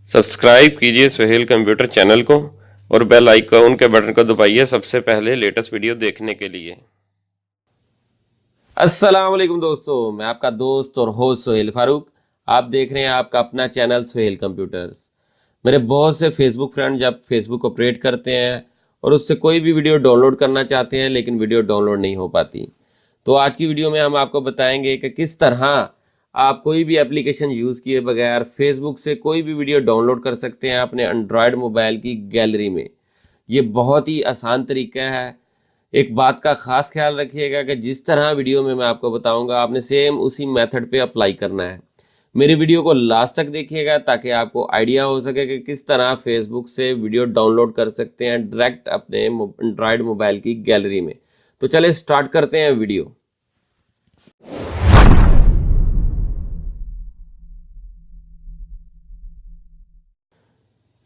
Subscribe कीजिए Suhail computer channel को और बेल आइकॉन के बटन को दबाइए सबसे पहले लेटेस्ट वीडियो देखने के लिए। अस्सलाम वालेकुम दोस्तों, मैं आपका दोस्त और होस्ट सुहेल फारूक। आप देख रहे हैं आपका अपना चैनल सुहेल कंप्यूटर्स। मेरे बहुत से फेसबुक फ्रेंड जब फेसबुक ऑपरेट करते हैं और उससे कोई भी वीडियो डाउनलोड करना चाहते हैं लेकिन वीडियो डाउनलोड नहीं हो पाती, तो आज की वीडियो में हम आपको बताएंगे कि किस तरह आप कोई भी एप्लीकेशन यूज़ किए बगैर फेसबुक से कोई भी वीडियो डाउनलोड कर सकते हैं अपने एंड्रॉयड मोबाइल की गैलरी में। ये बहुत ही आसान तरीका है। एक बात का ख़ास ख्याल रखिएगा कि जिस तरह वीडियो में मैं आपको बताऊंगा आपने सेम उसी मेथड पे अप्लाई करना है। मेरी वीडियो को लास्ट तक देखिएगा ताकि आपको आइडिया हो सके कि किस तरह फेसबुक से वीडियो डाउनलोड कर सकते हैं डायरेक्ट अपने एंड्रॉयड मोबाइल की गैलरी में। तो चले स्टार्ट करते हैं वीडियो।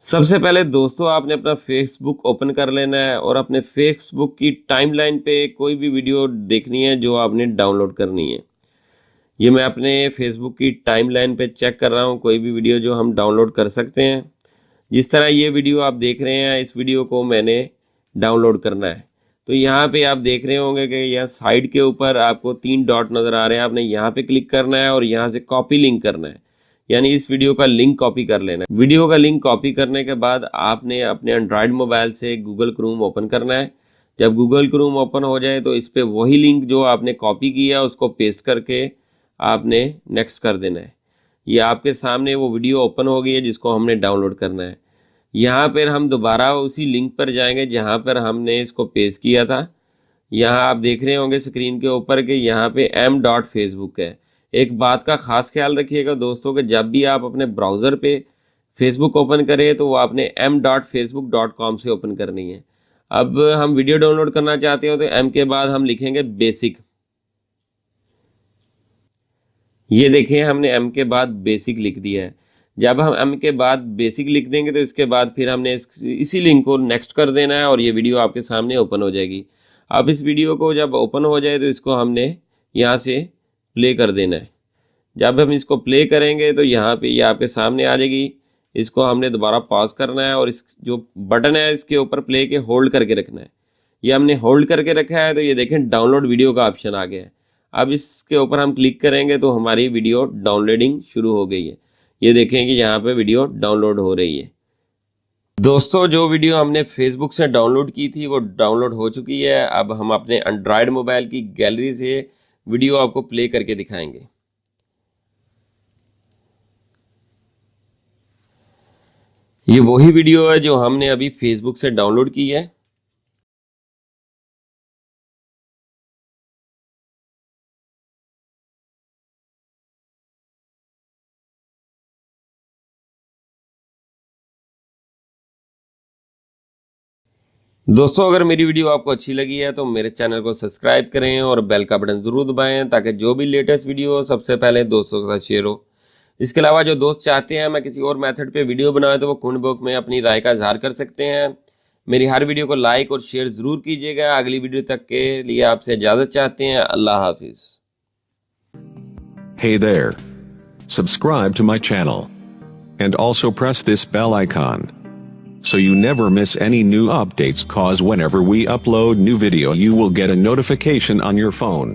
सबसे पहले दोस्तों आपने अपना फेसबुक ओपन कर लेना है और अपने फेसबुक की टाइमलाइन पे कोई भी वीडियो देखनी है जो आपने डाउनलोड करनी है। ये मैं अपने फेसबुक की टाइमलाइन पे चेक कर रहा हूँ कोई भी वीडियो जो हम डाउनलोड कर सकते हैं। जिस तरह ये वीडियो आप देख रहे हैं, इस वीडियो को मैंने डाउनलोड करना है। तो यहाँ पे आप देख रहे होंगे कि यहाँ साइड के ऊपर आपको 3 डॉट नज़र आ रहे हैं। आपने यहाँ पे क्लिक करना है और यहाँ से कॉपी लिंक करना है, यानी इस वीडियो का लिंक कॉपी कर लेना है। वीडियो का लिंक कॉपी करने के बाद आपने अपने एंड्रॉयड मोबाइल से गूगल क्रोम ओपन करना है। जब गूगल क्रोम ओपन हो जाए तो इस पर वही लिंक जो आपने कॉपी किया उसको पेस्ट करके आपने नेक्स्ट कर देना है। ये आपके सामने वो वीडियो ओपन हो गई है जिसको हमने डाउनलोड करना है। यहाँ पर हम दोबारा उसी लिंक पर जाएंगे जहाँ पर हमने इसको पेस्ट किया था। यहाँ आप देख रहे होंगे स्क्रीन के ऊपर कि यहाँ पे m.facebook है। एक बात का ख़ास ख्याल रखिएगा दोस्तों कि जब भी आप अपने ब्राउज़र पे फेसबुक ओपन करें तो वो आपने m.facebook.com से ओपन करनी है। अब हम वीडियो डाउनलोड करना चाहते हो तो m के बाद हम लिखेंगे बेसिक। ये देखें हमने m के बाद बेसिक लिख दिया है। जब हम m के बाद बेसिक लिख देंगे तो इसके बाद फिर हमने इसी लिंक को नेक्स्ट कर देना है और ये वीडियो आपके सामने ओपन हो जाएगी। अब इस वीडियो को जब ओपन हो जाए तो इसको हमने यहाँ से प्ले कर देना है। जब हम इसको प्ले करेंगे तो यहाँ पे ये आपके सामने आ जाएगी। इसको हमने दोबारा पॉज करना है और इस जो बटन है इसके ऊपर प्ले के होल्ड करके रखना है। ये हमने होल्ड करके रखा है तो ये देखें डाउनलोड वीडियो का ऑप्शन आ गया है। अब इसके ऊपर हम क्लिक करेंगे तो हमारी वीडियो डाउनलोडिंग शुरू हो गई है। ये देखें कि यहाँ पे वीडियो डाउनलोड हो रही है। दोस्तों जो वीडियो हमने फेसबुक से डाउनलोड की थी वो डाउनलोड हो चुकी है। अब हम अपने एंड्रॉयड मोबाइल की गैलरी से वीडियो आपको प्ले करके दिखाएंगे। ये वही वीडियो है जो हमने अभी फेसबुक से डाउनलोड की है। दोस्तों अगर मेरी वीडियो आपको अच्छी लगी है तो मेरे चैनल को सब्सक्राइब करें और बेल का बटन ज़रूर दबाएं ताकि जो भी लेटेस्ट वीडियो हो सबसे पहले दोस्तों के साथ शेयर हो। इसके अलावा जो दोस्त चाहते हैं मैं किसी और मेथड पे वीडियो बनाऊं तो वो कमेंट बॉक्स में अपनी राय का इजहार कर सकते हैं। मेरी हर वीडियो को लाइक और शेयर ज़रूर कीजिएगा। अगली वीडियो तक के लिए आपसे इजाज़त चाहते हैं। अल्लाह हाफिज़। Hey there. Subscribe to my channel. And also press this bell icon. So you never miss any new updates, cause whenever we upload new video you will get a notification on your phone.